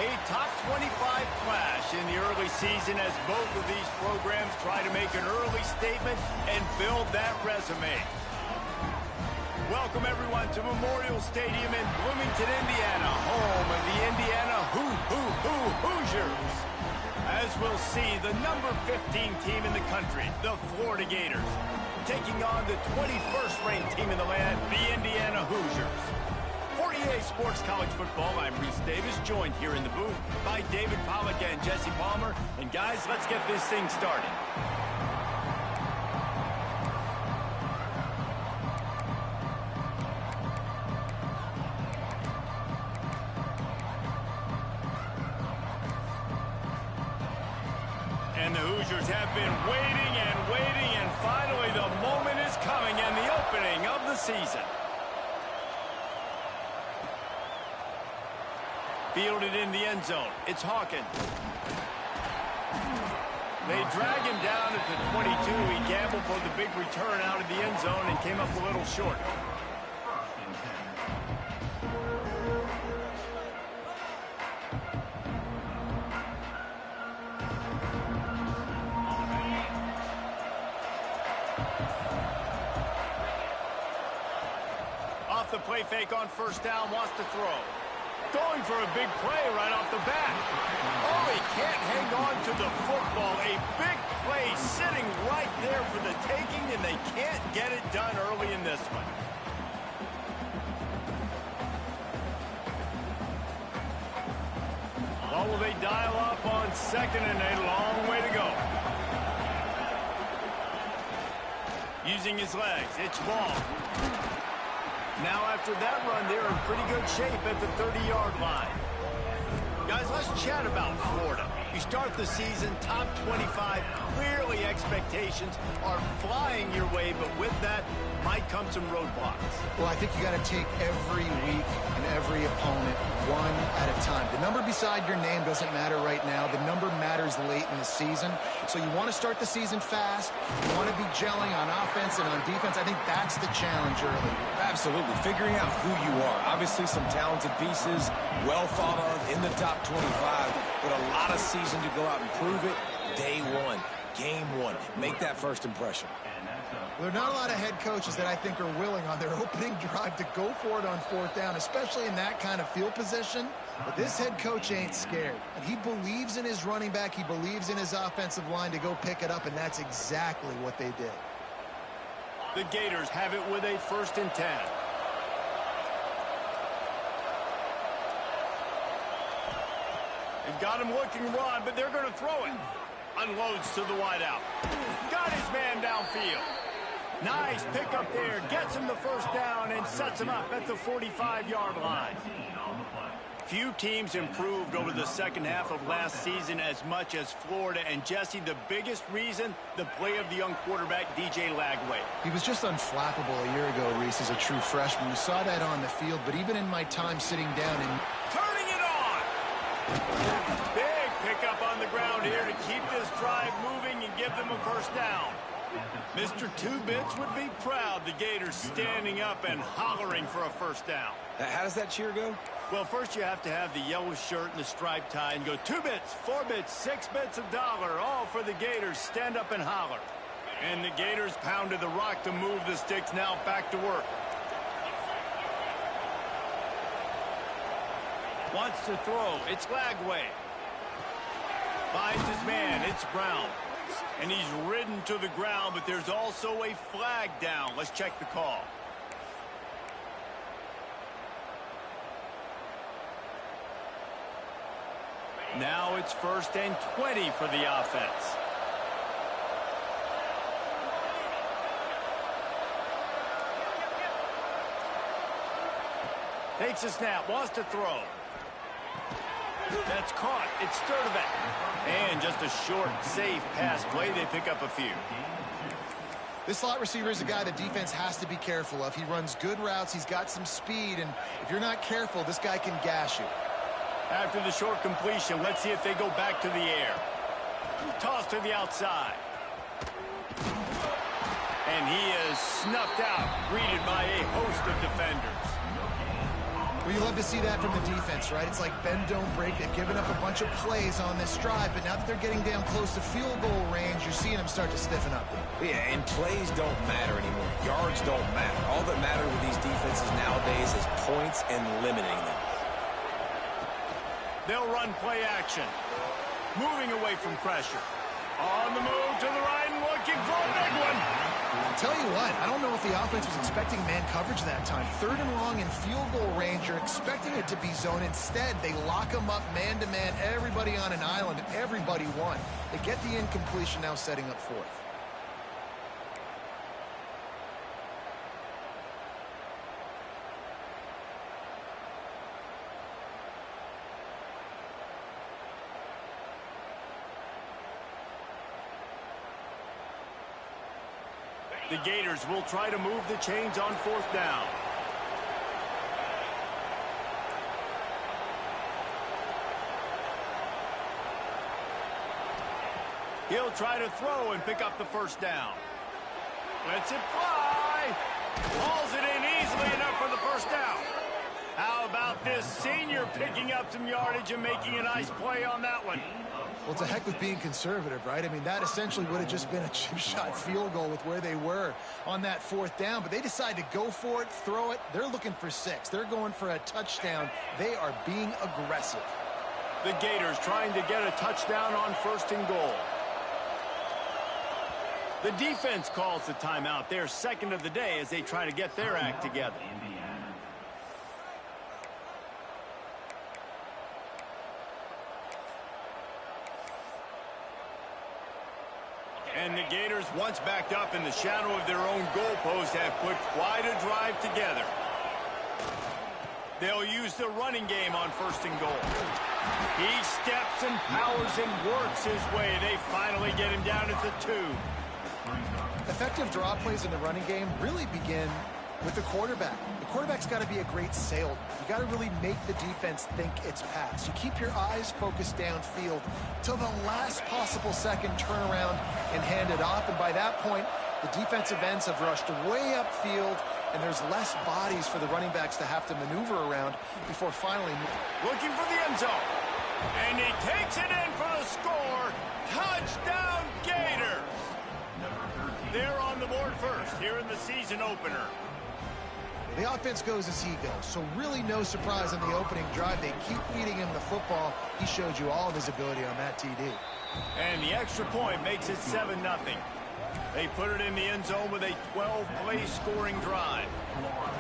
A top 25 clash in the early season as both of these programs try to make an early statement and build that resume. Welcome, everyone, to Memorial Stadium in Bloomington, Indiana, home of the Indiana Hoosiers. As we'll see, the number 15 team in the country, the Florida Gators, taking on the 21st-ranked team in the land, the Indiana Hoosiers. For EA Sports College Football, I'm Reese Davis, joined here in the booth by David Pollack and Jesse Palmer. And guys, let's get this thing started. And the Hoosiers have been waiting, and finally the moment is coming and the opening of the season. Fielded in the end zone. It's Hawkins. They drag him down at the 22. He gambled for the big return out of the end zone and came up a little short. Off the play fake on first down, wants to throw. Going for a big play right off the bat. Oh, he can't hang on to the football. A big play sitting right there for the taking, and they can't get it done early in this one. Well, will they dial up on second and a long way to go? Using his legs, it's ball. Now after that run, they're in pretty good shape at the 30-yard line. Guys, let's chat about Florida. You start the season top 25. Clearly expectations are flying your way, but with that might come some roadblocks. Well, I think you got to take every week and every opponent one at a time. The number beside your name doesn't matter right now. The number matters late in the season. So you want to start the season fast. You want to be gelling on offense and on defense. I think that's the challenge early. Absolutely. Figuring out who you are. Obviously some talented pieces, well thought of in the top 25, but a lot of season to go out and prove it. Day one, game one. Make that first impression. There are not a lot of head coaches that I think are willing on their opening drive to go for it on fourth down, especially in that kind of field position. But this head coach ain't scared. And he believes in his running back. He believes in his offensive line to go pick it up, and that's exactly what they did. The Gators have it with a 1st and 10. They've got him looking run, but they're going to throw it. Unloads to the wideout. Got his man downfield. Nice pickup there. Gets him the first down and sets him up at the 45-yard line. Few teams improved over the second half of last season as much as Florida. And, Jesse, the biggest reason, the play of the young quarterback, DJ Lagway. He was just unflappable a year ago, Reese, as a true freshman. We saw that on the field, but even in my time sitting down and turning it on. Big pickup on the ground here to keep this drive moving and give them a first down. Mr. Two-Bits would be proud. The Gators standing up and hollering for a first down. How does that cheer go? Well, first you have to have the yellow shirt and the striped tie and go 2 bits, 4 bits, 6 bits, $1, all for the Gators. Stand up and holler. And the Gators pounded the rock to move the sticks. Now back to work. Wants to throw. It's Lagway. Finds his man. It's Brown. And he's ridden to the ground, but there's also a flag down. Let's check the call. Now it's 1st and 20 for the offense. Takes a snap, wants to throw. That's caught. It's Sturdivant. And just a short, safe pass play. They pick up a few. This slot receiver is a guy the defense has to be careful of. He runs good routes. He's got some speed. And if you're not careful, this guy can gash you. After the short completion, let's see if they go back to the air. Toss to the outside. And he is snuffed out, greeted by a host of defenders. Well, you love to see that from the defense, right? It's like bend, don't break. They've given up a bunch of plays on this drive, but now that they're getting down close to field goal range, you're seeing them start to stiffen up. Yeah, and plays don't matter anymore. Yards don't matter. All that matters with these defenses nowadays is points and limiting them. They'll run play action. Moving away from pressure. On the move to the right and looking for a big one. I'll tell you what, I don't know if the offense was expecting man coverage that time. 3rd and long in field goal range, you're expecting it to be zone. Instead, they lock them up man-to-man, everybody on an island, and everybody won. They get the incompletion, now setting up 4th. The Gators will try to move the chains on 4th down. He'll try to throw and pick up the 1st down. Lets it fly. Hauls it in easily enough for the 1st down. How about this senior picking up some yardage and making a nice play on that one? Well, it's a heck with being conservative, right? I mean, that essentially would have just been a chip-shot field goal with where they were on that 4th down. But they decide to go for it, throw it. They're looking for 6. They're going for a touchdown. They are being aggressive. The Gators trying to get a touchdown on 1st and goal. The defense calls the timeout. Their 2nd of the day as they try to get their act together. And the Gators, once backed up in the shadow of their own goalpost, have put quite a drive together. They'll use the running game on 1st and goal. He steps and powers and works his way. They finally get him down at the 2. Effective draw plays in the running game really begin with the quarterback. The quarterback's got to be a great salesman. You got to really make the defense think it's pass. You keep your eyes focused downfield till the last possible second, turn around and hand it off. And by that point, the defensive ends have rushed way upfield, and there's less bodies for the running backs to have to maneuver around before finally looking for the end zone. And he takes it in for the score. Touchdown, Gators! They're on the board first here in the season opener. The offense goes as he goes, so really no surprise on the opening drive. They keep feeding him the football. He showed you all of his ability on that TD. And the extra point makes it 7-0. They put it in the end zone with a 12-play scoring drive.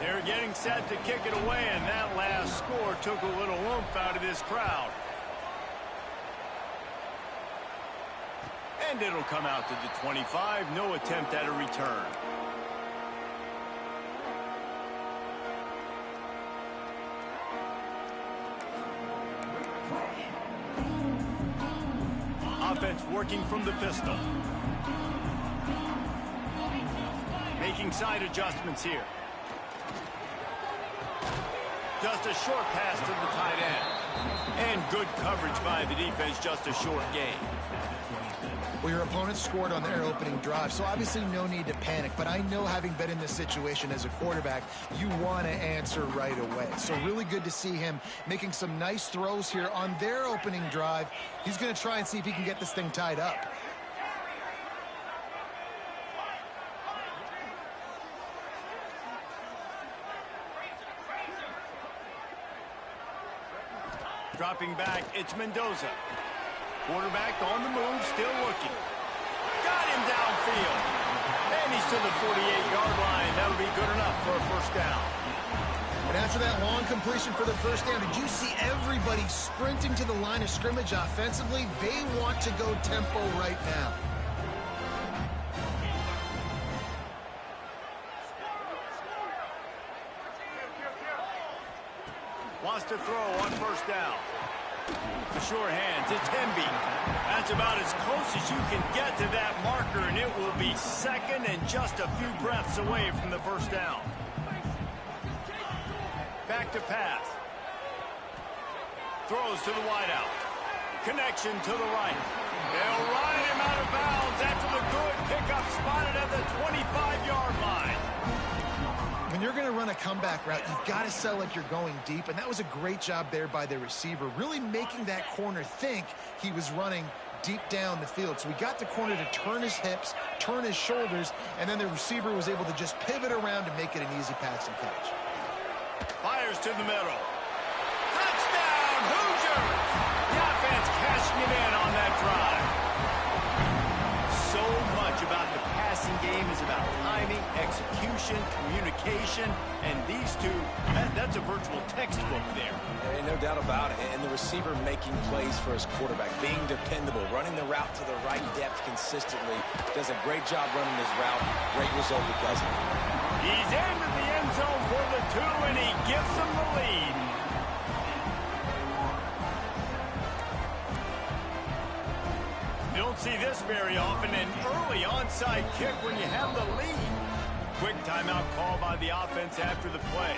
They're getting set to kick it away, and that last score took a little oomph out of this crowd. And it'll come out to the 25. No attempt at a return. Offense working from the pistol. Making side adjustments here. Just a short pass to the tight end. And good coverage by the defense, just a short gain. Well, your opponent scored on their opening drive, so obviously no need to panic. But I know, having been in this situation as a quarterback, you want to answer right away. So really good to see him making some nice throws here on their opening drive. He's going to try and see if he can get this thing tied up. Dropping back, it's Mendoza. Quarterback on the move, still looking. Got him downfield. And he's to the 48-yard line. That'll be good enough for a 1st down. And after that long completion for the 1st down, did you see everybody sprinting to the line of scrimmage offensively? They want to go tempo right now. Wants to throw on 1st down. The short hands, it's Hemby. That's about as close as you can get to that marker, and it will be 2nd and just a few breaths away from the 1st down. Back to pass. Throws to the wideout. Connection to the right. They'll ride him out of bounds after the good pickup, spotted at the 25-yard line. When you're going to run a comeback route, you've got to sell like you're going deep, and that was a great job there by the receiver, really making that corner think he was running deep down the field. So we got the corner to turn his hips, turn his shoulders, and then the receiver was able to just pivot around and make it an easy pass and catch. Fires to the middle. Touchdown, Hoosiers! The offense cashing it in on that drive. So much about the passing game is about timing, execution, communication, and these two, that's a virtual textbook there. Ain't no doubt about it. And the receiver making plays for his quarterback, being dependable, running the route to the right depth consistently. Does a great job running his route. Great result because of it. He's into the end zone for the 2, and he gives them the lead. You don't see this very often, an early onside kick when you have the lead. Quick timeout call by the offense after the play.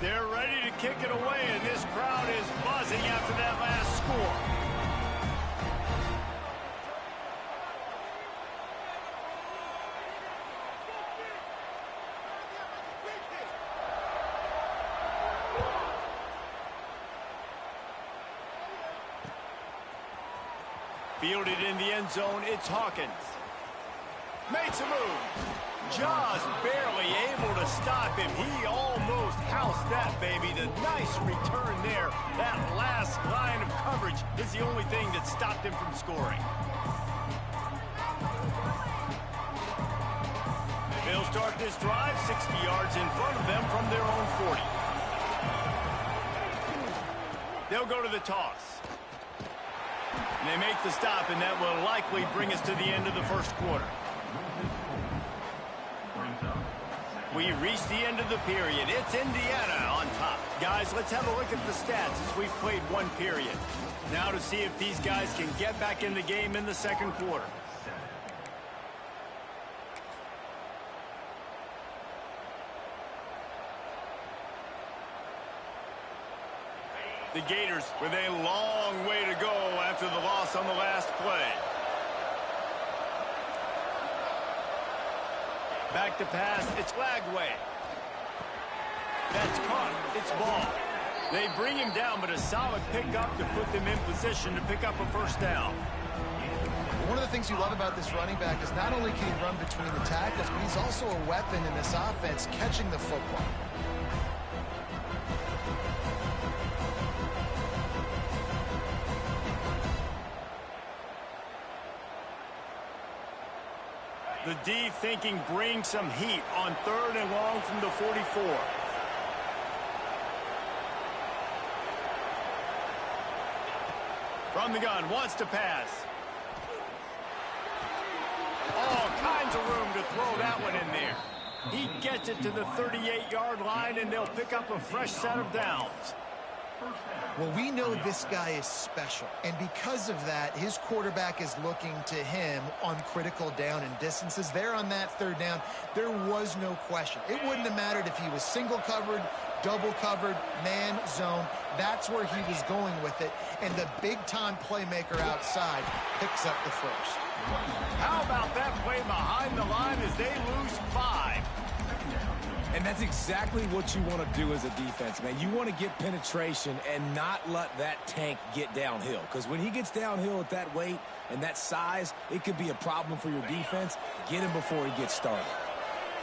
They're ready to kick it away, and this crowd is buzzing after that last score. Fielded in the end zone, it's Hawkins. Makes a move. Just barely able to stop him. He almost housed that baby. The nice return there. That last line of coverage is the only thing that stopped him from scoring. They'll start this drive 60 yards in front of them from their own 40. They'll go to the toss. And they make the stop, and that will likely bring us to the end of the first quarter. We reach the end of the period. It's Indiana on top. Guys, let's have a look at the stats as we've played one period. Now to see if these guys can get back in the game in the second quarter. The Gators with a long way to go after the loss on the last play. Back to pass, it's Lagway. That's caught, it's ball. They bring him down, but a solid pickup to put them in position to pick up a first down. One of the things you love about this running back is not only can he run between the tackles, but he's also a weapon in this offense catching the football. The D thinking bring some heat on 3rd and long from the 44. From the gun, wants to pass. All kinds of room to throw that one in there. He gets it to the 38-yard line, and they'll pick up a fresh set of downs. Well, we know this guy is special, and because of that, his quarterback is looking to him on critical down and distances. There on that 3rd down, there was no question. It wouldn't have mattered if he was single covered, double covered, man, zone. That's where he was going with it, and the big-time playmaker outside picks up the first. How about that play behind the line as they lose 5? And that's exactly what you want to do as a defense, man. You want to get penetration and not let that tank get downhill. Because when he gets downhill at that weight and that size, it could be a problem for your defense. Get him before he gets started.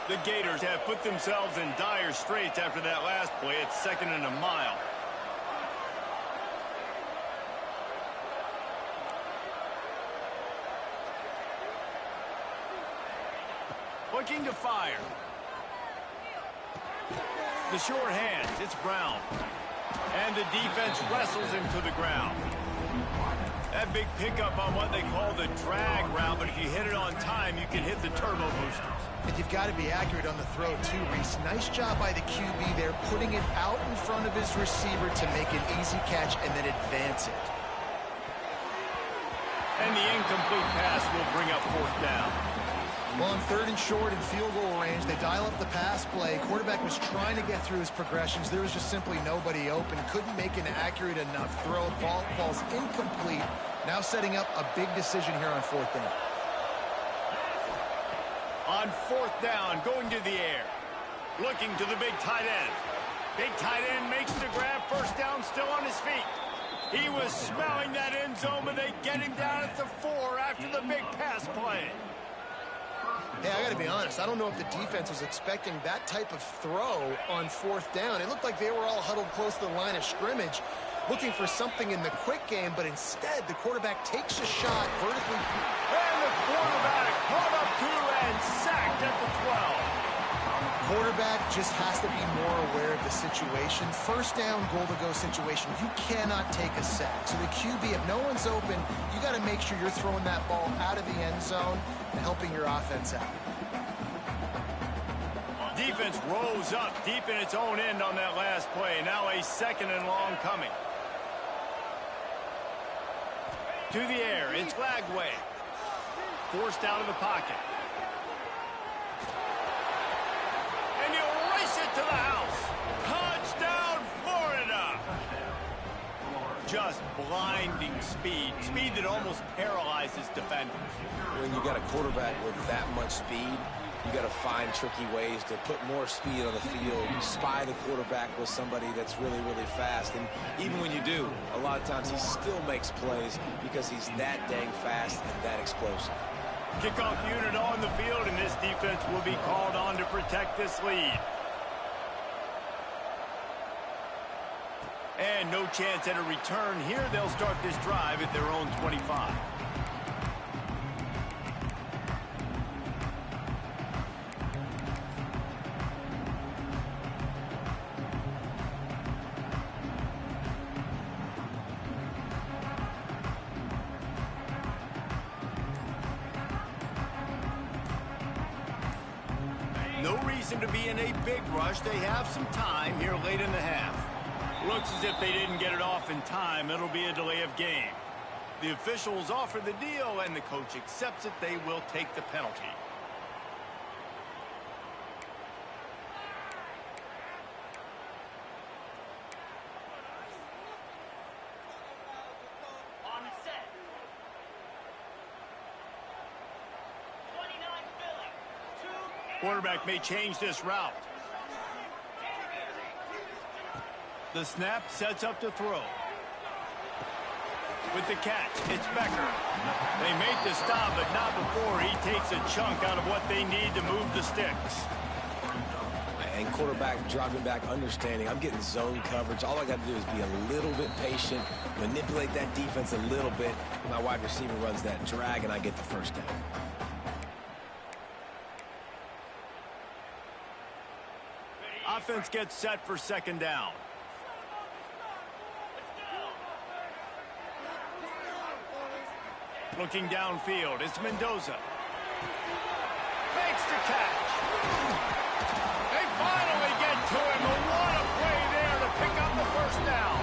The Gators have put themselves in dire straits after that last play. It's 2nd and a mile. Looking to fire. The short hands, it's Brown. And the defense wrestles him to the ground. That big pickup on what they call the drag route, but if you hit it on time, you can hit the turbo boosters. And you've got to be accurate on the throw, too, Reese. Nice job by the QB there, putting it out in front of his receiver to make an easy catch and then advance it. And the incomplete pass will bring up 4th down. Well, on 3rd and short and field goal range, they dial up the pass play. Quarterback was trying to get through his progressions. There was just simply nobody open. Couldn't make an accurate enough throw. Ball's incomplete. Now setting up a big decision here on 4th down. On 4th down, going to the air. Looking to the big tight end. Big tight end makes the grab. First down, still on his feet. He was smelling that end zone, but they get him down at the 4 after the big pass play. Hey, I got to be honest. I don't know if the defense was expecting that type of throw on 4th down. It looked like they were all huddled close to the line of scrimmage, looking for something in the quick game, but instead the quarterback takes a shot vertically. And the quarterback caught up to and sacked at the 12. Quarterback just has to be more aware of the situation. First down, goal-to-go situation. You cannot take a sack. So the QB, if no one's open, you got to make sure you're throwing that ball out of the end zone and helping your offense out. Defense rose up deep in its own end on that last play. Now a 2nd and long coming. To the air, it's Wk1. Forced out of the pocket. And you race it to the house. Touchdown, Florida. Just blinding speed. Speed that almost paralyzes defenders. When you got a quarterback with that much speed, you got to find tricky ways to put more speed on the field, spy the quarterback with somebody that's really, really fast. And even when you do, a lot of times he still makes plays because he's that dang fast and that explosive. Kickoff unit on the field, and this defense will be called on to protect this lead. And no chance at a return here. They'll start this drive at their own 25. No reason to be in a big rush. They have some time here late in the half. Looks as if they didn't get it off in time. It'll be a delay of game. The officials offer the deal, and the coach accepts it. They will take the penalty. Quarterback may change this route. The snap sets up to throw. With the catch, it's Becker. They make the stop, but not before he takes a chunk out of what they need to move the sticks. And quarterback dropping back, understanding I'm getting zone coverage. All I got to do is be a little bit patient, manipulate that defense a little bit. My wide receiver runs that drag, and I get the first down. Offense gets set for 2nd down. Looking downfield, it's Mendoza. Makes the catch. They finally get to him. And what a play there to pick up the first down.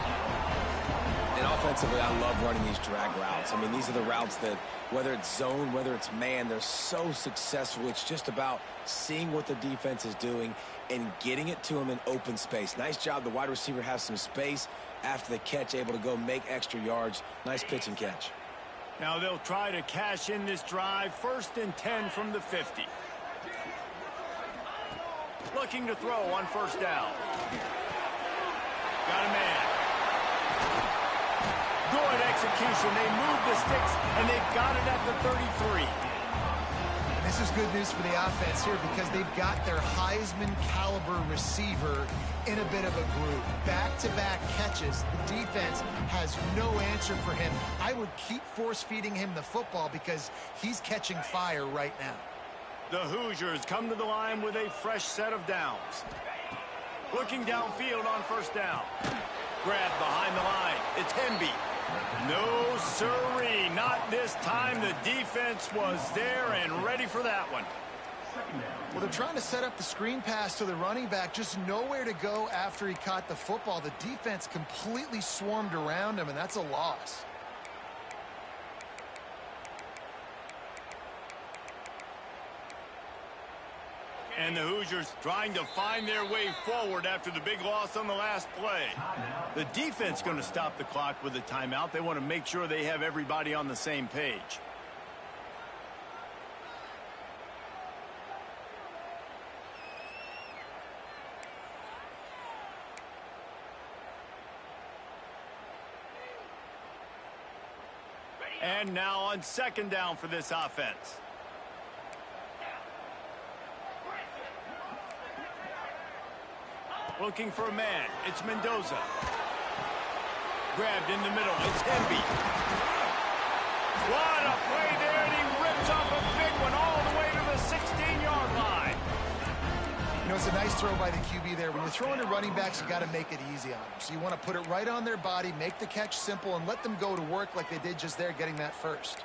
And offensively, I love running these drag routes. I mean, these are the routes that, whether it's zone, whether it's man, they're so successful. It's just about seeing what the defense is doing and getting it to him in open space. Nice job. The wide receiver has some space after the catch, able to go make extra yards. Nice pitch and catch. Now they'll try to cash in this drive. 1st and 10 from the 50. Looking to throw on 1st down. Got a man. Good execution. They move the sticks, and they've got it at the 33. And this is good news for the offense here because they've got their Heisman caliber receiver in a bit of a groove. Back-to-back catches. The defense has no answer for him. I would keep force-feeding him the football because he's catching fire right now. The Hoosiers come to the line with a fresh set of downs. Looking downfield on 1st down. Grab behind the line. It's Hemby. No siree, not this time. The defense was there and ready for that one. Well, they're trying to set up the screen pass to the running back. Just nowhere to go after he caught the football. The defense completely swarmed around him, and that's a loss. And the Hoosiers trying to find their way forward after the big loss on the last play. The defense going to stop the clock with a timeout. They want to make sure they have everybody on the same page. And now on second down for this offense. Looking for a man. It's Mendoza. Grabbed in the middle. It's Hemby. What a play there, and he rips off a big one all the way to the 16-yard line. You know, it's a nice throw by the QB there. When you're throwing to running backs, you got to make it easy on them. So you want to put it right on their body, make the catch simple, and let them go to work like they did just there, getting that first.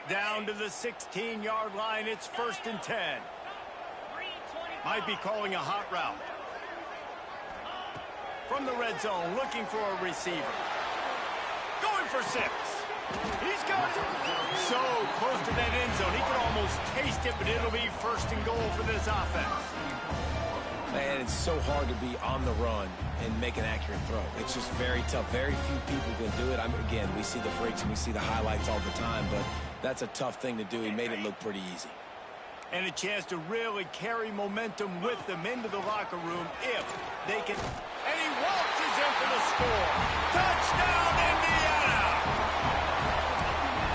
Down to the 16-yard line. It's 1st and 10. Might be calling a hot route. From the red zone, looking for a receiver. Going for 6. He's got it. So close to that end zone. He could almost taste it, but it'll be 1st and goal for this offense. Man, it's so hard to be on the run and make an accurate throw. It's just very tough. Very few people can do it. Again, we see the freaks and we see the highlights all the time, but that's a tough thing to do. He made it look pretty easy. And a chance to really carry momentum with them into the locker room if they can. And he waltzes in for the score. Touchdown, Indiana!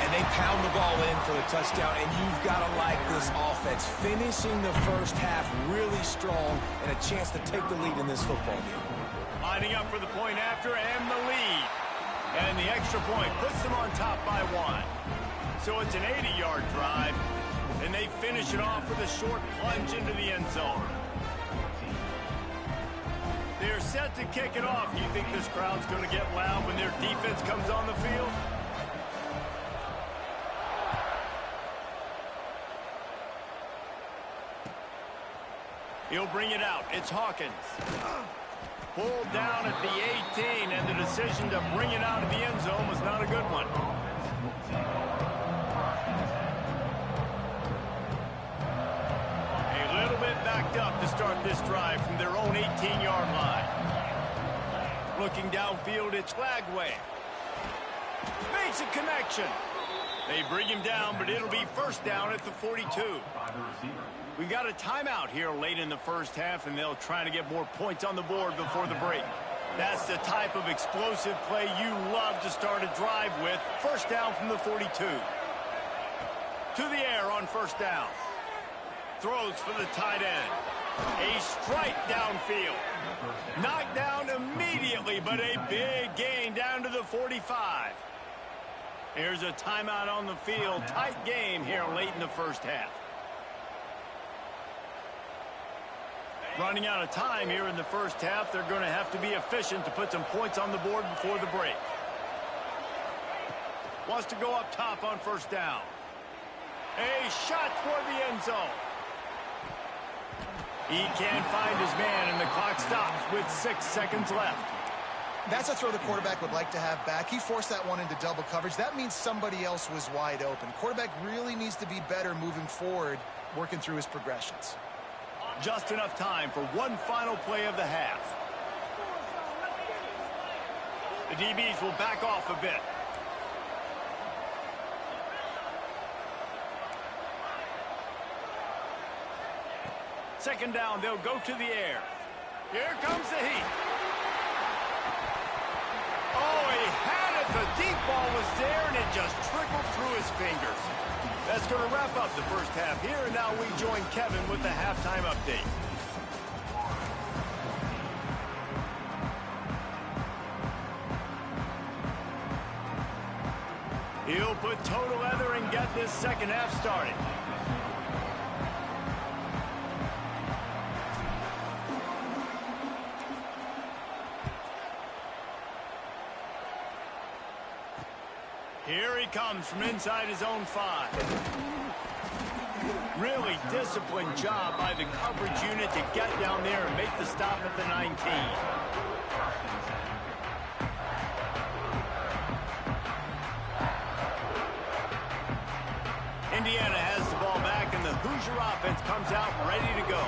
And they pound the ball in for the touchdown, and you've got to like this offense. Finishing the first half really strong and a chance to take the lead in this football game. Lining up for the point after and the lead. And the extra point puts them on top by 1. So it's an 80-yard drive, and they finish it off with a short plunge into the end zone. They're set to kick it off. Do you think this crowd's going to get loud when their defense comes on the field? He'll bring it out. It's Hawkins. Pulled down at the 18, and the decision to bring it out of the end zone was not a good one. A little bit backed up to start this drive from their own 18-yard line. Looking downfield, it's Lagway. Makes a connection. They bring him down, but it'll be 1st down at the 42. We've got a timeout here late in the first half, and they'll try to get more points on the board before the break. That's the type of explosive play you love to start a drive with. 1st down from the 42. To the air on 1st down. Throws for the tight end. A strike downfield. Knocked down immediately, but a big gain down to the 45. Here's a timeout on the field. Tight game here late in the first half. Running out of time here in the first half. They're going to have to be efficient to put some points on the board before the break. Wants to go up top on 1st down. A shot toward the end zone. He can't find his man, and the clock stops with 6 seconds left. That's a throw the quarterback would like to have back. He forced that one into double coverage. That means somebody else was wide open. Quarterback really needs to be better moving forward, working through his progressions. Just enough time for one final play of the half. The DBs will back off a bit. Second down, they'll go to the air. Here comes the heat. Oh, he had it. The deep ball was there, and it just trickled through his fingers. That's going to wrap up the first half here, and now we join Kevin with the halftime update. He'll put total leather and get this second half started. Here he comes from inside his own 5. Really disciplined job by the coverage unit to get down there and make the stop at the 19. Indiana has the ball back, and the Hoosier offense comes out ready to go.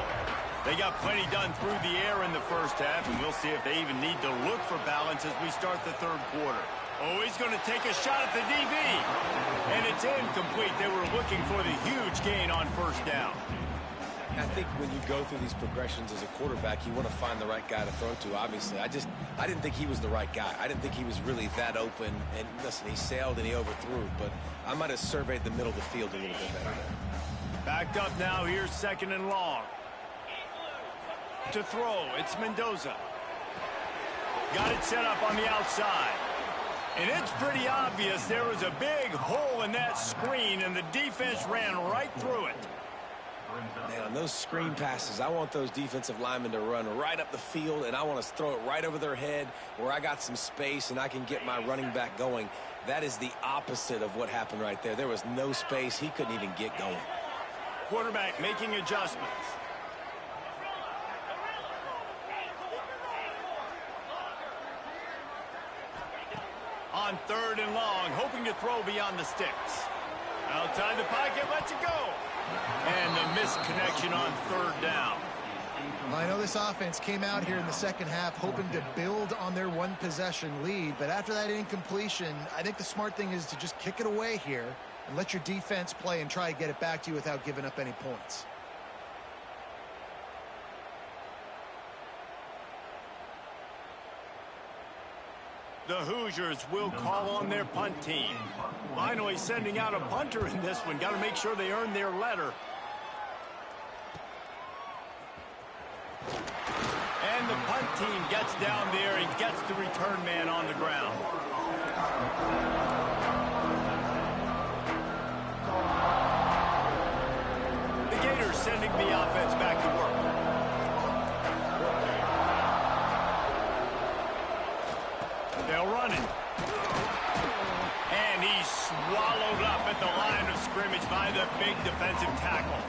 They got plenty done through the air in the first half, and we'll see if they even need to look for balance as we start the third quarter. Oh, he's going to take a shot at the DB. And it's incomplete. They were looking for the huge gain on 1st down. I think when you go through these progressions as a quarterback, you want to find the right guy to throw to, obviously. I didn't think he was the right guy. I didn't think he was really that open. And listen, he sailed and he overthrew, but I might have surveyed the middle of the field a little bit better there. Backed up now, here's 2nd and long. To throw, it's Mendoza. Got it set up on the outside. And it's pretty obvious there was a big hole in that screen, and the defense ran right through it. Man, on those screen passes, I want those defensive linemen to run right up the field, and I want to throw it right over their head where I got some space and I can get my running back going. That is the opposite of what happened right there. There was no space. He couldn't even get going. Quarterback making adjustments. On 3rd and long, hoping to throw beyond the sticks. Outside the pocket, lets it go. And the missed connection on 3rd down. Well, I know this offense came out here in the second half hoping to build on their one-possession lead, but after that incompletion, I think the smart thing is to just kick it away here and let your defense play and try to get it back to you without giving up any points. The Hoosiers will call on their punt team. Finally sending out a punter in this one. Got to make sure they earn their letter. And the punt team gets down there and gets the return man on the ground. The Gators sending the offense back to work. They'll run it. And he's swallowed up at the line of scrimmage by the big defensive tackle.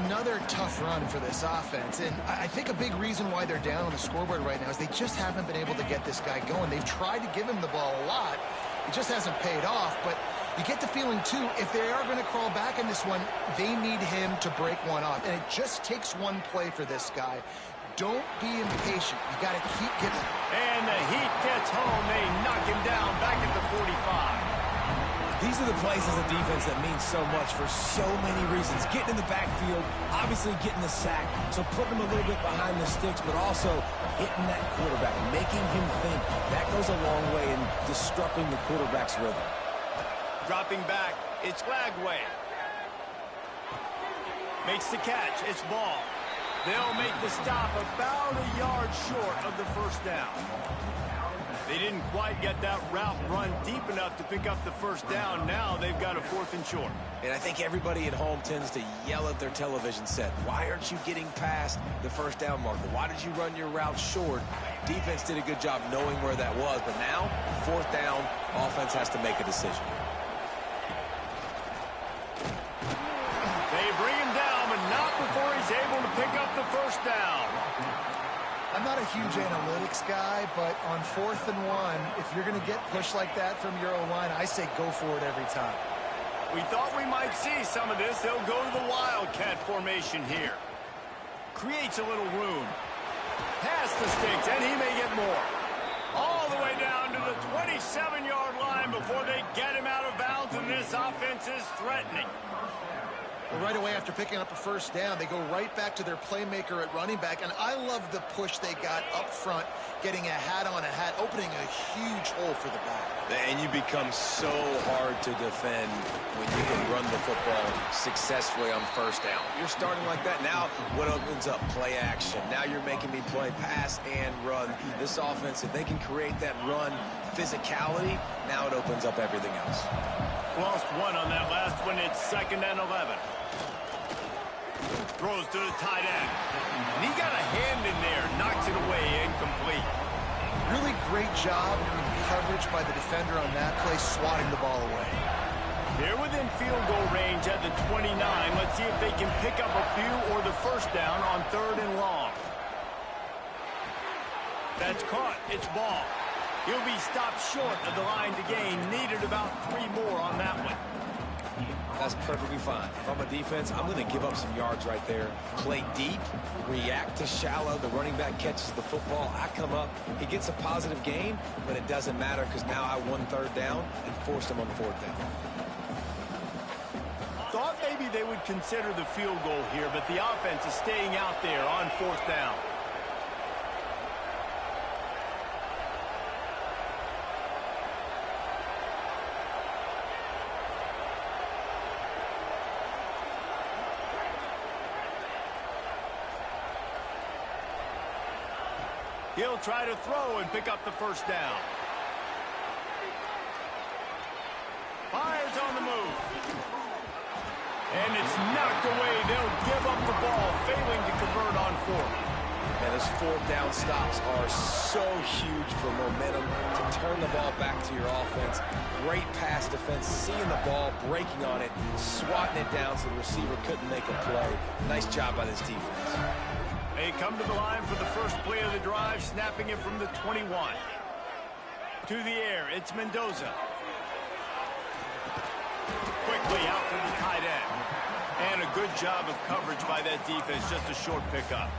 Another tough run for this offense, and I think a big reason why they're down on the scoreboard right now is they just haven't been able to get this guy going. They've tried to give him the ball a lot. It just hasn't paid off, but you get the feeling, too, if they are going to crawl back in this one, they need him to break one off, and it just takes one play for this guy. Don't be impatient. You got to keep getting. And the Heat gets home. They knock him down back at the 45. These are the plays as a defense that mean so much for so many reasons. Getting in the backfield, obviously getting the sack, so putting him a little bit behind the sticks, but also hitting that quarterback, making him think. That goes a long way in disrupting the quarterback's rhythm. Dropping back, it's Lagway. Makes the catch, it's Ball. They'll make the stop about a yard short of the first down. They didn't quite get that route run deep enough to pick up the first down. Now they've got a 4th and short. And I think everybody at home tends to yell at their television set. Why aren't you getting past the first down marker? Why did you run your route short? Defense did a good job knowing where that was. But now, 4th down, offense has to make a decision. They bring him down, but not before he's able to pick up the first down. I'm not a huge analytics guy, but on 4th and 1, if you're going to get pushed like that from your O-line, I say go for it every time. We thought we might see some of this. They'll go to the Wildcat formation here. Creates a little room. Past the sticks, and he may get more. All the way down to the 27-yard line before they get him out of bounds, and this offense is threatening. Well, right away after picking up a first down, they go right back to their playmaker at running back, and I love the push they got up front, getting a hat on a hat, opening a huge hole for the back. And you become so hard to defend when you can run the football successfully on first down. You're starting like that. Now what opens up? Play action. Now you're making me play pass and run. This offense, if they can create that run physicality, now it opens up everything else. Lost one on that last one. It's 2nd and 11. Throws to the tight end. And he got a hand in there. Knocks it away. Incomplete. Really great job in coverage by the defender on that play, swatting the ball away. They're within field goal range at the 29. Let's see if they can pick up a few or the first down on 3rd and long. That's caught. It's Ball. He'll be stopped short of the line to gain. Needed about 3 more on that one. That's perfectly fine. If I'm a defense, I'm going to give up some yards right there. Play deep, react to shallow. The running back catches the football. I come up. He gets a positive gain, but it doesn't matter because now I won 3rd down and forced him on 4th down. Thought Maybe they would consider the field goal here, but the offense is staying out there on 4th down. He'll try to throw and pick up the 1st down. Fires on the move. And it's knocked away. They'll give up the ball, failing to convert on 4th. And those 4th down stops are so huge for momentum to turn the ball back to your offense. Great pass defense, seeing the ball, breaking on it, swatting it down so the receiver couldn't make a play. Nice job by this defense. They come to the line for the first play of the drive, snapping it from the 21. To the air, it's Mendoza. Quickly out to the tight end. And a good job of coverage by that defense, just a short pickup.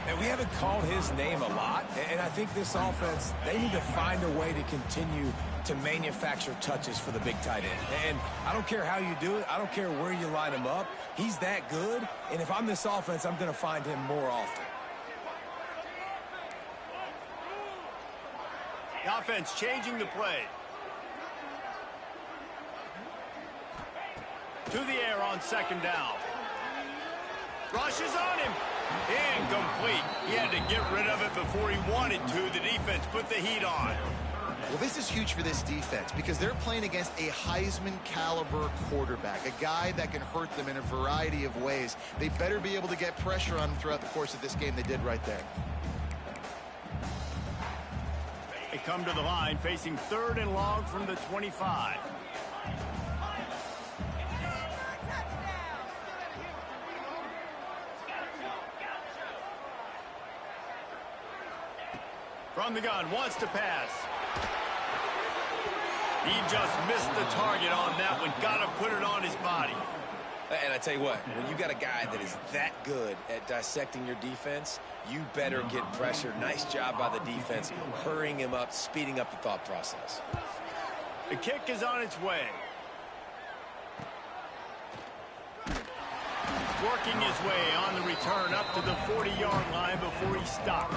And we haven't called his name a lot, and I think this offense, they need to find a way to continue to manufacture touches for the big tight end. And I don't care how you do it. I don't care where you line him up. He's that good, and if I'm this offense, I'm going to find him more often. The offense changing the play. To the air on 2nd down. Rushes on him. Incomplete. He had to get rid of it before he wanted to. The defense put the heat on. Well, this is huge for this defense because they're playing against a Heisman caliber quarterback, a guy that can hurt them in a variety of ways. They better be able to get pressure on him throughout the course of this game. They did right there. They come to the line facing 3rd and long from the 25. From the gun, wants to pass. He just missed the target on that one. Got to put it on his body. And I tell you what, when you got a guy that is that good at dissecting your defense, you better get pressure. Nice job by the defense, hurrying him up, speeding up the thought process. The kick is on its way. Working his way on the return up to the 40-yard line before he stopped.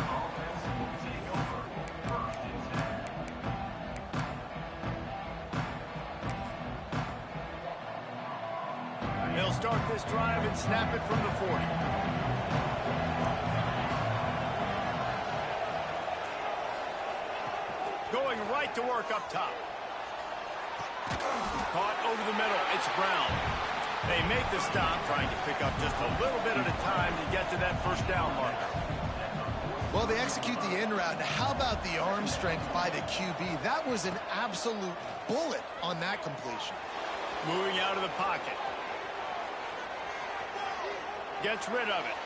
They'll start this drive and snap it from the 40. Going right to work up top. Caught over the middle. It's Brown. They make the stop, trying to pick up just a little bit at a time to get to that 1st down marker. Well, they execute the in route. Now, how about the arm strength by the QB? That was an absolute bullet on that completion. Moving out of the pocket. Gets rid of it.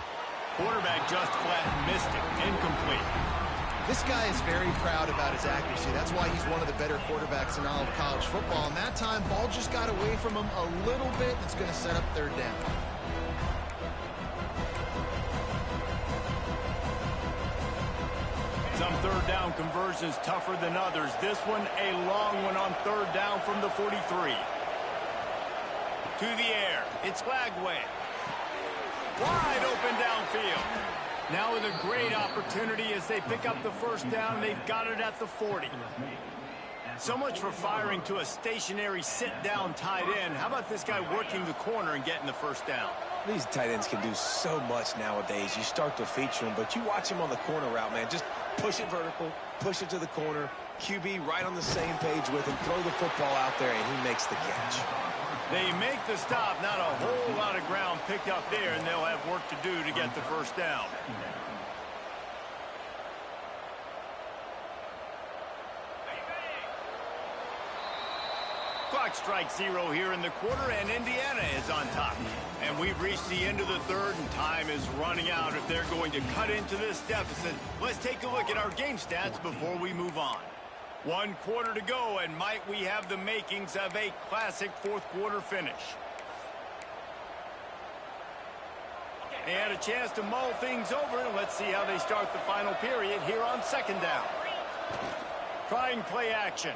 Quarterback just flat missed it. Incomplete. This guy is very proud about his accuracy. That's why he's one of the better quarterbacks in all of college football. And that time, ball just got away from him a little bit. It's going to set up 3rd down. Some 3rd down conversions tougher than others. This one, a long one on 3rd down from the 43. To the air. It's Lagway. Wide open downfield. Now with a great opportunity as they pick up the 1st down. They've got it at the 40. So much for firing to a stationary sit-down tight end. How about this guy working the corner and getting the 1st down? These tight ends can do so much nowadays. You start to feature them, but you watch him on the corner route, man. Just push it vertical, push it to the corner. QB right on the same page with him. Throw the football out there, and he makes the catch. They make the stop. Not a whole lot of ground picked up there, and they'll have work to do to get the 1st down. Clock strikes 0 here in the quarter, and Indiana is on top. And we've reached the end of the 3rd, and time is running out if they're going to cut into this deficit. Let's take a look at our game stats before we move on. 1 quarter to go, and might we have the makings of a classic 4th quarter finish. They had a chance to mull things over. Let's see how they start the final period here on 2nd down. Trying play action.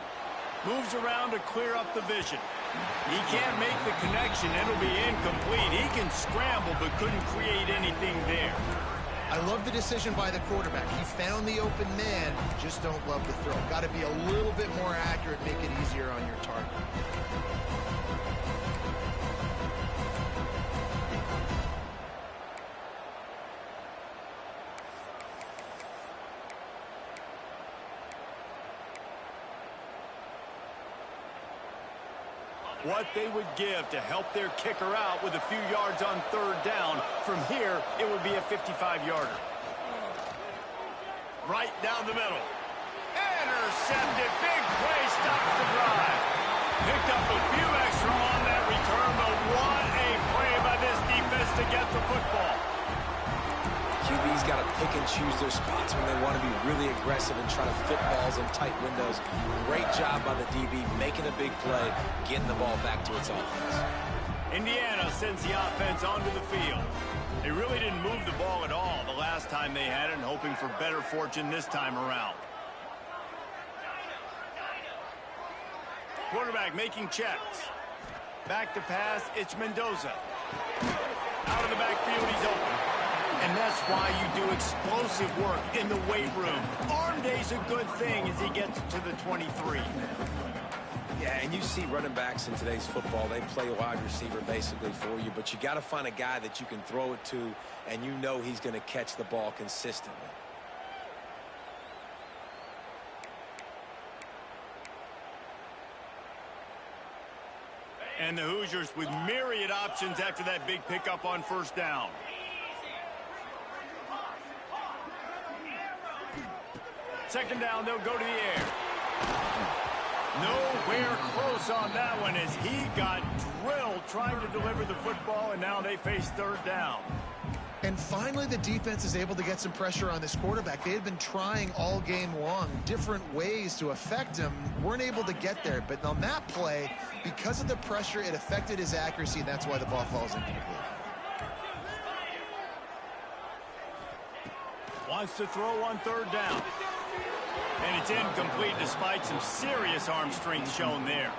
Moves around to clear up the vision. He can't make the connection. It'll be incomplete. He can scramble but couldn't create anything there. I love the decision by the quarterback. He found the open man, just don't love the throw. Got to be a little bit more accurate, make it easier on your target. What they would give to help their kicker out with a few yards on third down. From here, it would be a 55-yarder. Right down the middle. Intercepted. Big play stops the drive. Picked up a few extra on that return, but what a play by this defense to get the football. QB's got to pick and choose their spots when they want to be really aggressive and try to fit balls in tight windows. Great job by the DB making a big play, getting the ball back to its offense. Indiana sends the offense onto the field. They really didn't move the ball at all the last time they had it, and hoping for better fortune this time around. Quarterback making checks. Back to pass, it's Mendoza. Out of the backfield, he's open. And that's why you do explosive work in the weight room. Arm day's a good thing as he gets to the 23. Yeah, and you see running backs in today's football, they play wide receiver basically for you, but you got to find a guy that you can throw it to, and you know he's going to catch the ball consistently. And the Hoosiers with myriad options after that big pickup on first down. Second down, they'll go to the air. Nowhere close on that one as he got drilled trying to deliver the football, and now they face third down. And finally, the defense is able to get some pressure on this quarterback. They had been trying all game long different ways to affect him. Weren't able to get there. But on that play, because of the pressure, it affected his accuracy, and that's why the ball falls incomplete. Wants to throw on third down. And it's incomplete despite some serious arm strength shown there.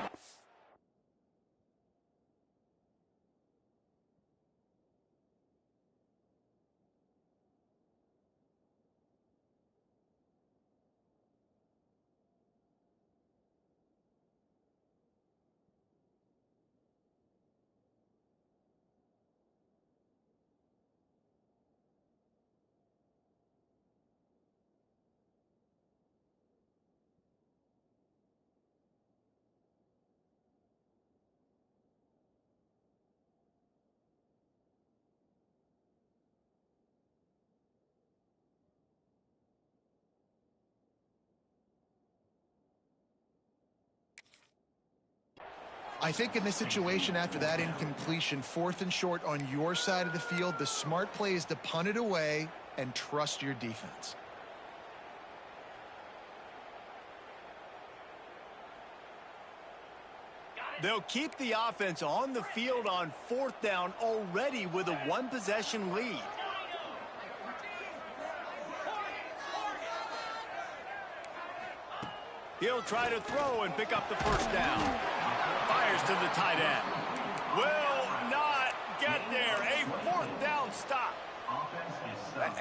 I think in this situation after that incompletion, 4th and short on your side of the field, the smart play is to punt it away and trust your defense. They'll keep the offense on the field on 4th down already with a one-possession lead. He'll try to throw and pick up the first down. Fires to the tight end. Will not get there. A 4th down stop.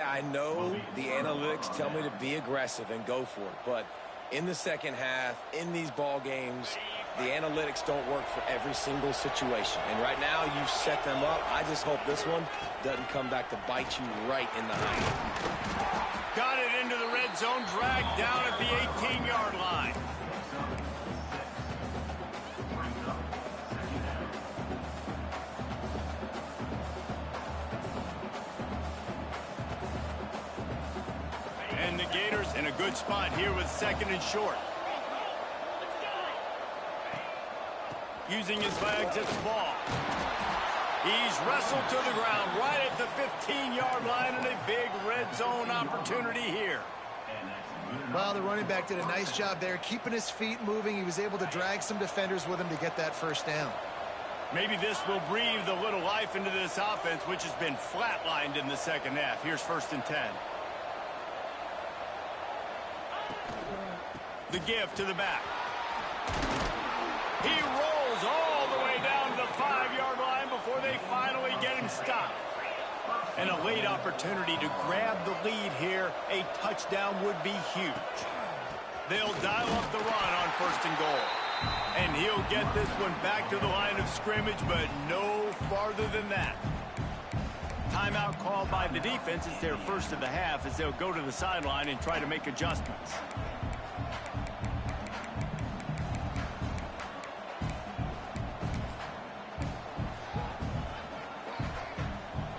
I know the analytics tell me to be aggressive and go for it, but in the second half, in these ball games, the analytics don't work for every single situation. And right now, you've set them up. I just hope this one doesn't come back to bite you right in the eye. Got it into the red zone, dragged down at the 18-yard line. And the Gators in a good spot here with 2nd and short. Using his legs at the ball. He's wrestled to the ground right at the 15-yard line, and a big red zone opportunity here. Well, the running back did a nice job there, keeping his feet moving. He was able to drag some defenders with him to get that first down. Maybe this will breathe a little life into this offense, which has been flatlined in the second half. Here's 1st and 10. The give to the back. He rolls all game stop. And a late opportunity to grab the lead here. A touchdown would be huge. They'll dial up the run on 1st and goal. And he'll get this one back to the line of scrimmage, but no farther than that. Timeout called by the defense. It's their first of the half as they'll go to the sideline and try to make adjustments.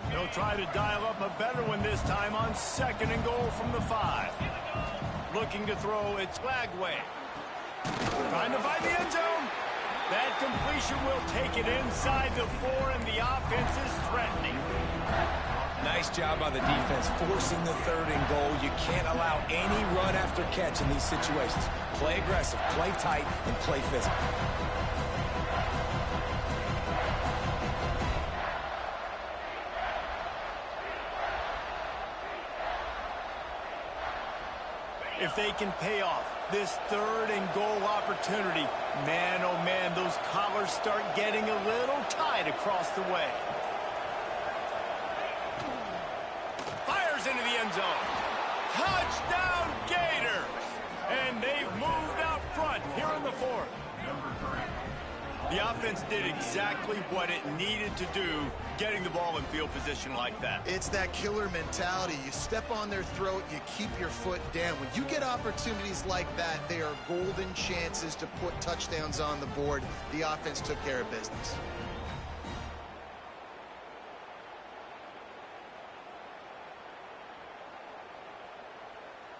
They'll try to dial up a better one this time on 2nd and goal from the 5. Looking to throw, it's Wk1. Trying to find the end zone. That completion will take it inside the 4, and the offense is threatening. Nice job by the defense forcing the 3rd and goal. You can't allow any run after catch in these situations. Play aggressive, play tight, and play physical. If they can pay off this 3rd and goal opportunity, man, oh man, those collars start getting a little tight across the way. Fires into the end zone. Touchdown Gators! And they've moved out front here in the 4th. The offense did exactly what it needed to do, getting the ball in field position like that. It's that killer mentality. You step on their throat, you keep your foot down. When you get opportunities like that, they are golden chances to put touchdowns on the board. The offense took care of business.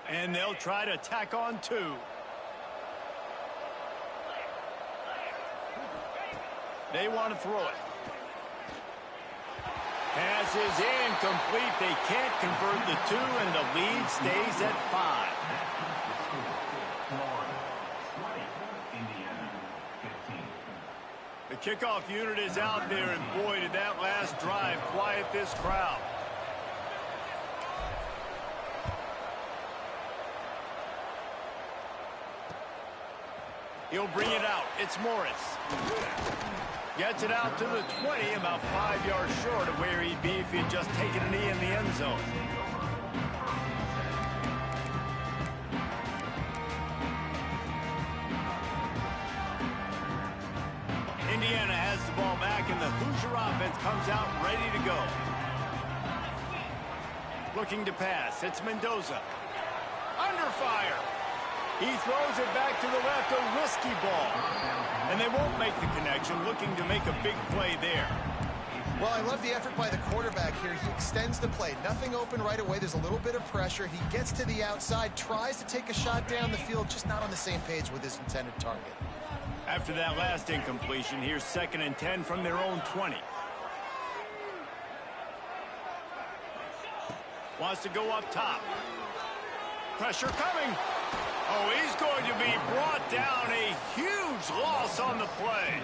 And they'll try to tack on 2. They want to throw it. Pass is incomplete. They can't convert the 2, and the lead stays at 5. The kickoff unit is out there, and boy, did that last drive quiet this crowd. He'll bring it out. It's Morris. Gets it out to the 20, about 5 yards short of where he'd be if he'd just taken a knee in the end zone. Indiana has the ball back, and the Hoosier offense comes out ready to go. Looking to pass. It's Mendoza. Under fire. He throws it back to the left, a risky ball. And they won't make the connection, looking to make a big play there. Well, I love the effort by the quarterback here. He extends the play. Nothing open right away. There's a little bit of pressure. He gets to the outside, tries to take a shot down the field, just not on the same page with his intended target. After that last incompletion, here's 2nd and 10 from their own 20. Wants to go up top. Pressure coming. Oh, he's going to be brought down. A huge loss on the play.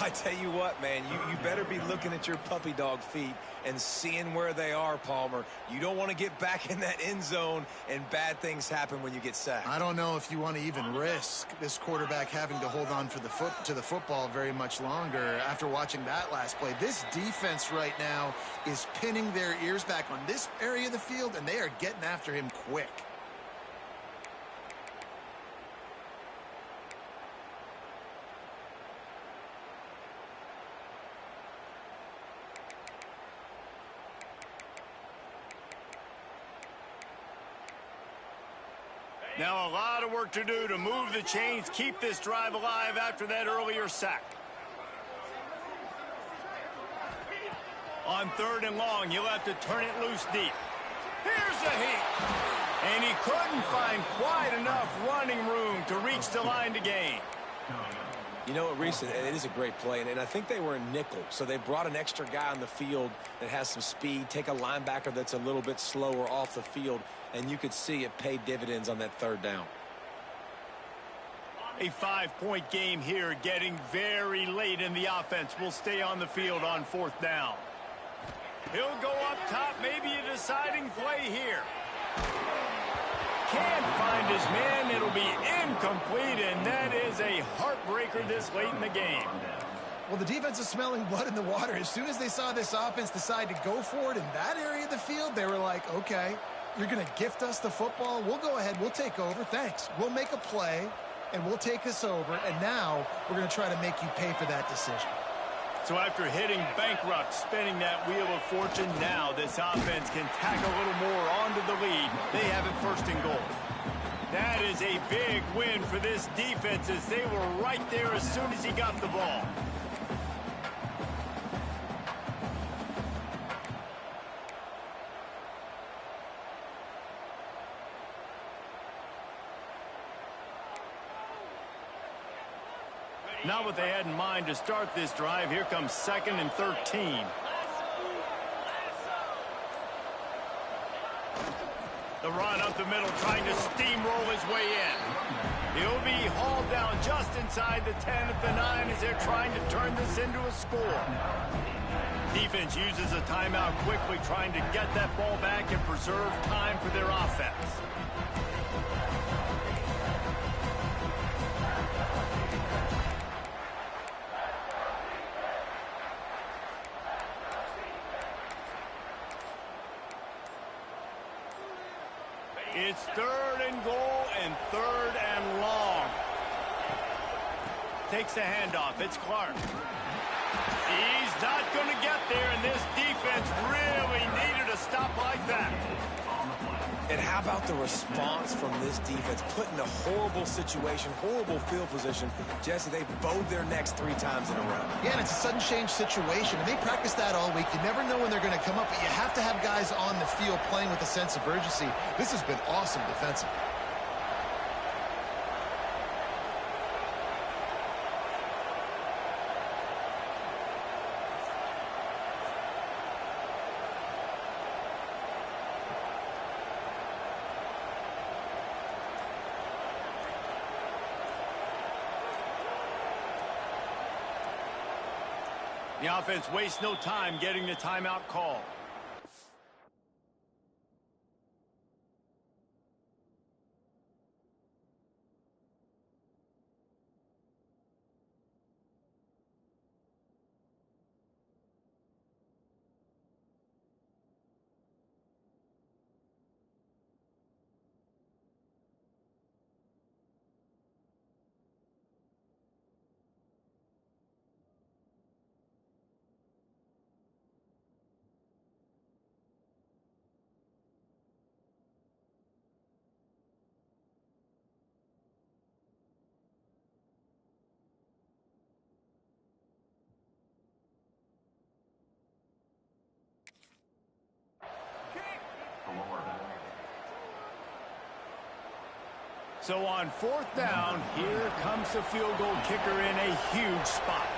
I tell you what, man, you better be looking at your puppy dog feet and seeing where they are, Palmer. You don't want to get back in that end zone, and bad things happen when you get sacked. I don't know if you want to even risk this quarterback having to hold on to the football very much longer after watching that last play. This defense right now is pinning their ears back on this area of the field, and they are getting after him quick. Now a lot of work to do to move the chains, keep this drive alive after that earlier sack. On 3rd and long, you'll have to turn it loose deep. Here's a heat. And he couldn't find quite enough running room to reach the line to gain. You know what, Reese, it is a great play, and I think they were in nickel, so they brought an extra guy on the field that has some speed, take a linebacker that's a little bit slower off the field, and you could see it paid dividends on that 3rd down. A 5-point game here, getting very late in the offense. Will stay on the field on 4th down. He'll go up top, maybe a deciding play here. Can't find his man. It'll be incomplete, and that is a heartbreaker this late in the game. Well, the defense is smelling blood in the water. As soon as they saw this offense decide to go for it in that area of the field, they were like, okay, you're going to gift us the football. We'll go ahead. We'll take over. Thanks. We'll make a play, and we'll take this over. And now we're going to try to make you pay for that decision. So after hitting bankrupt, spinning that wheel of fortune, now this offense can tack a little more onto the lead. They have it first and goal. That is a big win for this defense as they were right there as soon as he got the ball. Not what they had in mind to start this drive. Here comes 2nd and 13. The run up the middle, trying to steamroll his way in. He'll be hauled down just inside the 10 at the 9 as they're trying to turn this into a score. Defense uses a timeout quickly, trying to get that ball back and preserve time for their offense. It's 3rd and goal and 3rd and long. Takes the handoff. It's Clark. He's not going to get there, and this defense really needed a stop like that. And how about the response from this defense? Put in a horrible situation, horrible field position. Jesse, they bowed their necks 3 times in a row. Yeah, and it's a sudden change situation, and they practice that all week. You never know when they're going to come up, but you have to have guys on the field playing with a sense of urgency. This has been awesome defensively. The offense wastes no time getting the timeout call. So on 4th down, here comes the field goal kicker in a huge spot.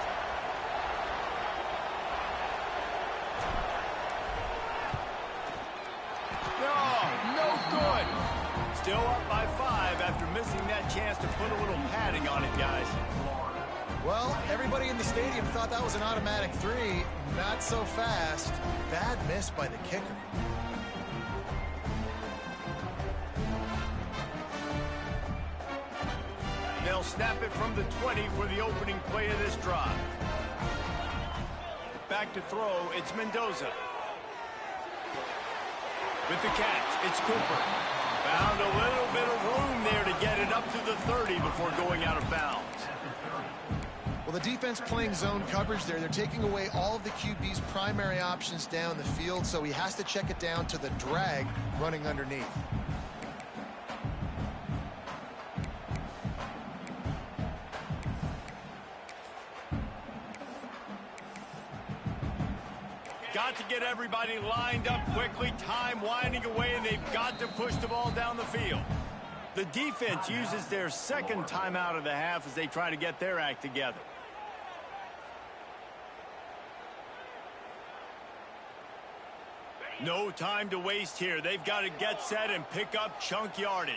No good. Still up by 5 after missing that chance to put a little padding on it, guys. Well, everybody in the stadium thought that was an automatic 3. Not so fast. Bad miss by the kicker. They'll snap it from the 20 for the opening play of this drive. Back to throw, it's Mendoza. With the catch, it's Cooper. Found a little bit of room there to get it up to the 30 before going out of bounds. Well, the defense playing zone coverage there. They're taking away all of the QB's primary options down the field, so he has to check it down to the drag running underneath. Got to get everybody lined up quickly, time winding away, and they've got to push the ball down the field. The defense uses their 2nd timeout of the half as they try to get their act together. No time to waste here. They've got to get set and pick up chunk yardage.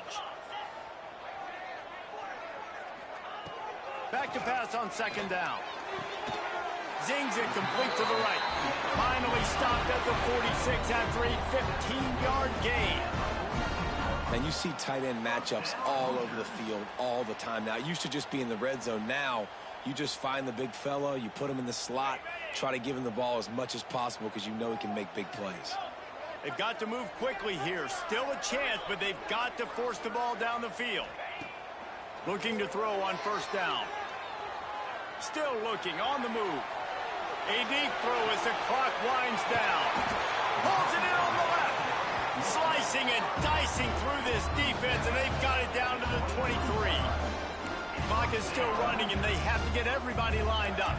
Back to pass on 2nd down. Zings it complete to the right. Finally stopped at the 46 after a 15-yard gain. And you see tight end matchups all over the field all the time now. It used to just be in the red zone. Now You just find the big fella, you put him in the slot, try to give him the ball as much as possible because you know he can make big plays. They've got to move quickly here. Still a chance, but they've got to force the ball down the field. Looking to throw on first down. Still looking on the move. A deep throw as the clock winds down. Pulls it in on the left. Slicing and dicing through this defense, and they've got it down to the 23. Clock is still running, and they have to get everybody lined up.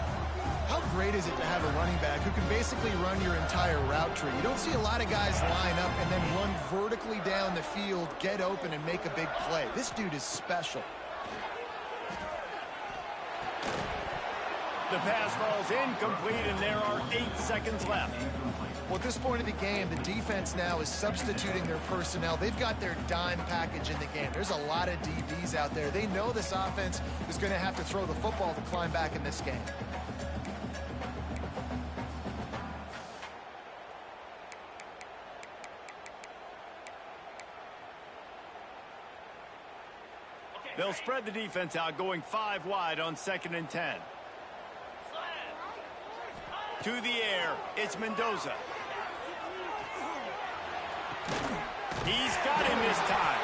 How great is it to have a running back who can basically run your entire route tree? You don't see a lot of guys line up and then run vertically down the field, get open, and make a big play. This dude is special. The pass falls incomplete, and there are 8 seconds left. Well, at this point of the game, the defense now is substituting their personnel. They've got their dime package in the game. There's a lot of DBs out there. They know this offense is going to have to throw the football to climb back in this game. They'll spread the defense out, going 5 wide on 2nd and 10. To the air, it's Mendoza. He's got him this time.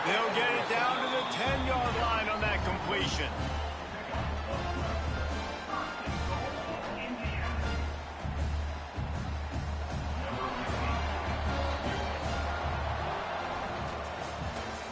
They'll get it down to the 10-yard line on that completion.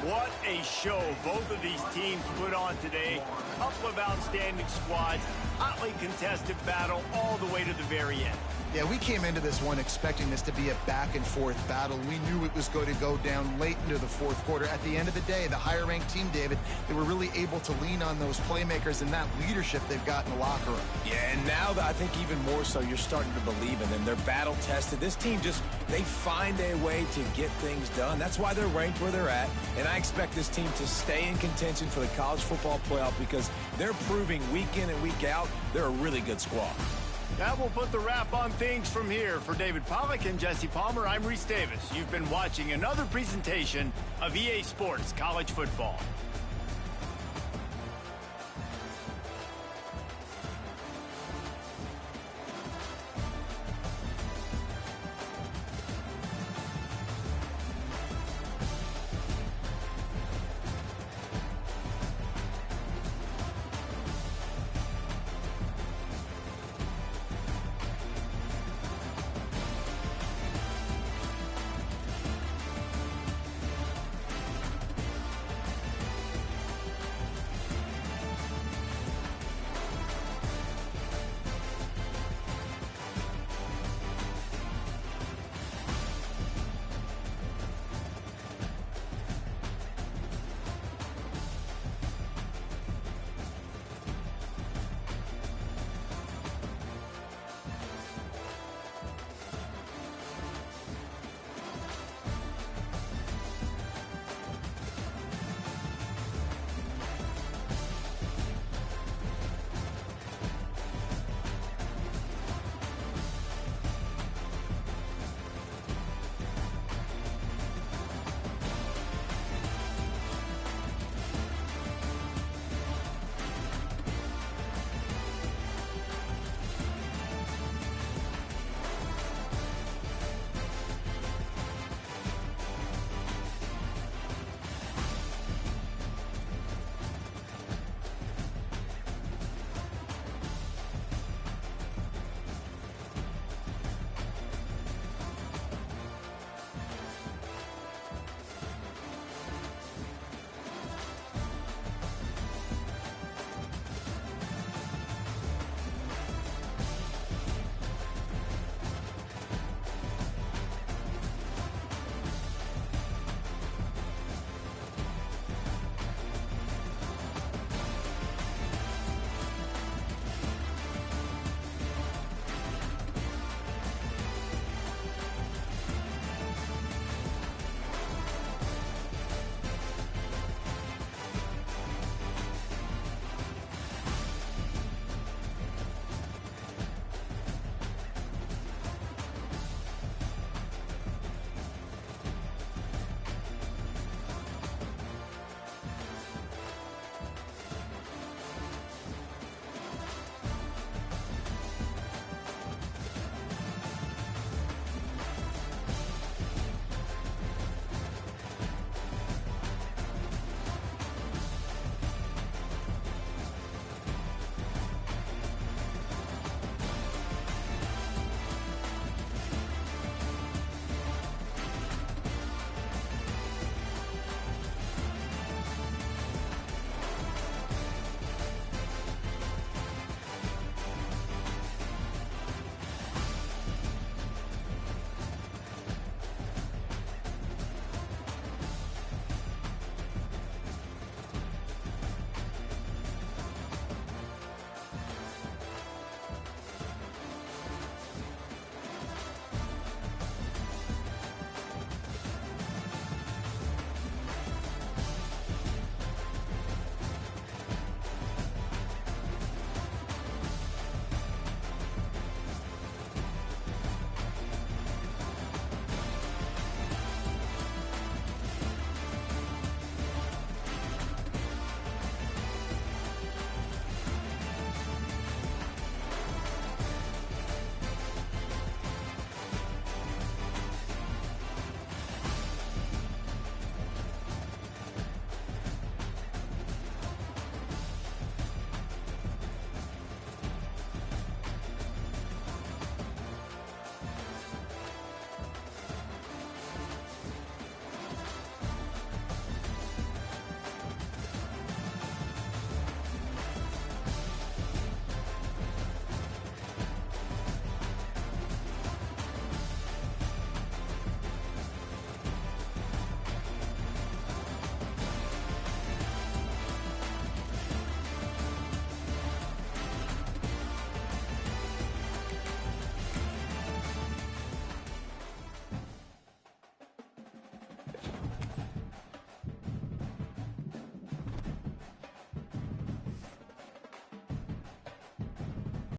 What a show both of these teams put on today. A couple of outstanding squads, hotly contested battle all the way to the very end. Yeah, we came into this one expecting this to be a back-and-forth battle. We knew it was going to go down late into the fourth quarter. At the end of the day, the higher-ranked team, David, they were really able to lean on those playmakers and that leadership they've got in the locker room. Yeah, and now I think even more so, you're starting to believe in them. They're battle-tested. This team they find a way to get things done. That's why they're ranked where they're at, and I expect this team to stay in contention for the college football playoff because they're proving week in and week out they're a really good squad. That will put the wrap on things from here. For David Pollack and Jesse Palmer, I'm Reese Davis. You've been watching another presentation of EA Sports College Football.